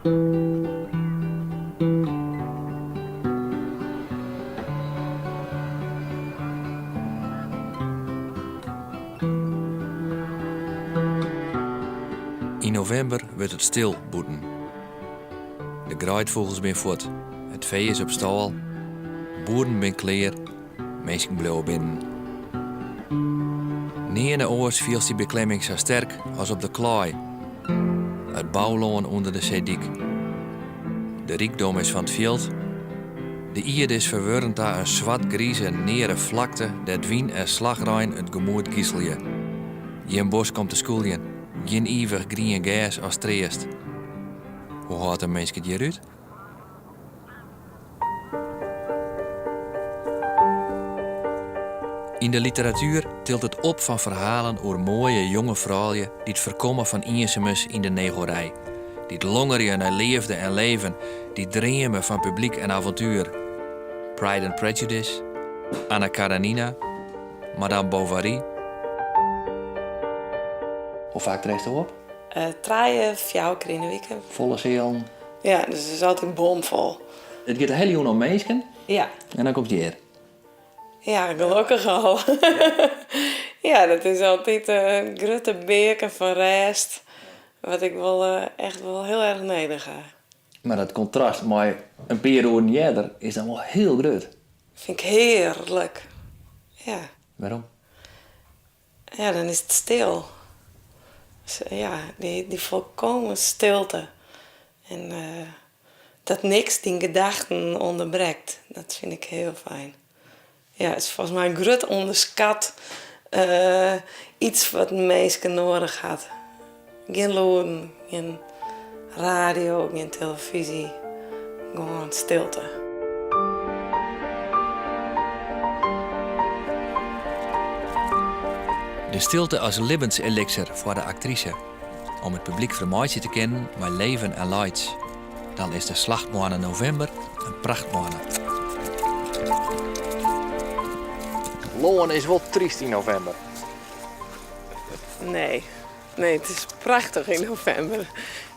In november wordt het stil boeten. De graaidvogels zijn voort, het vee is op stal, boeren zijn kleer, mensen blijven binnen. Nie in de oors viel die beklemming zo sterk als op de klaai. Het bouwloon onder de zeediek. De rijkdom is van het veld. De ierde is verwurrend aan een zwart-grieze nere vlakte dat wien en slagrein het gemoed gieselje. Geen bos komt te schooljen. Geen eeuwig groen gas als treest. Hoe houdt een mens het hieruit? In de literatuur tilt het op van verhalen over mooie jonge vrouwen die het voorkomen van eenzaamheid in de negorij. Die het longeren naar leefde en leven, die dromen van publiek en avontuur. Pride and Prejudice, Anna Karenina, Madame Bovary. Hoe vaak treedt je op? 3-4 keer in de week. Volle zeel. Ja, dus het is altijd bomvol. Het gaat een hele jonge om mensen Ja. en dan komt je hier. Ja, gelukkig al. Ja, dat is altijd een grote beker van rest. Wat ik wel echt wel heel erg nodig heb. Maar dat contrast met een paar uur eerder is dan wel heel groot. Vind ik heerlijk. Ja. Waarom? Ja, dan is het stil. Dus, ja, die volkomen stilte. En dat niks die gedachten onderbreekt. Dat vind ik heel fijn. Ja, het is volgens mij een groot onderschat iets wat mensen nodig had. Geen loden, geen radio, geen televisie. Gewoon stilte. De stilte als levenselixer voor de actrice. Om het publiek vermaatje te kennen met leven en lights. Dan is de slachtmaand november een prachtmaand. Loon is wel triest in november. Nee, het is prachtig in november.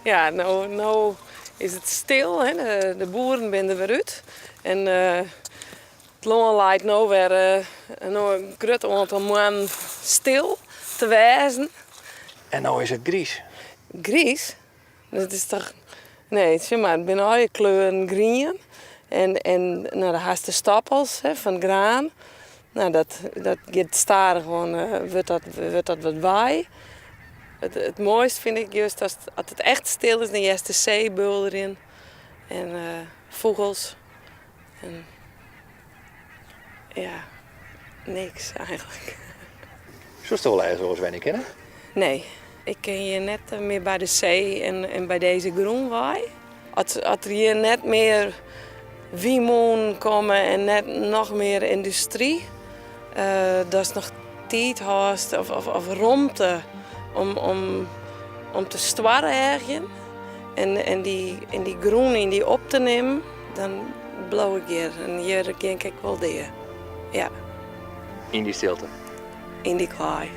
Ja, nou is het stil. Hè? De boeren zijn er weer uit. En het loon lijkt nou weer een groot aantal maanden stil te wezen. En nou is het gries. Gries? Dat is toch... Nee, het is maar, het zijn al je kleuren groen. En nou, dan haast de stappels van graan. Nou, dat gaat starig gewoon, wordt dat wat waai. Het mooiste vind ik juist als het echt stil is, dan is de zeebul erin. En vogels. En ja, niks eigenlijk. Zo is het wel eigenlijk zoals wij niet kennen. Nee, ik ken hier net meer bij de zee en bij deze groenwaai. Als er hier net meer wiemoen komen en net nog meer industrie, dat is nog tijd haast of ruimte om te stwarren ergens. En die groen in die op te nemen, dan blauw ik hier. En hier denk ik wel die. Ja. In die stilte. In die klaai.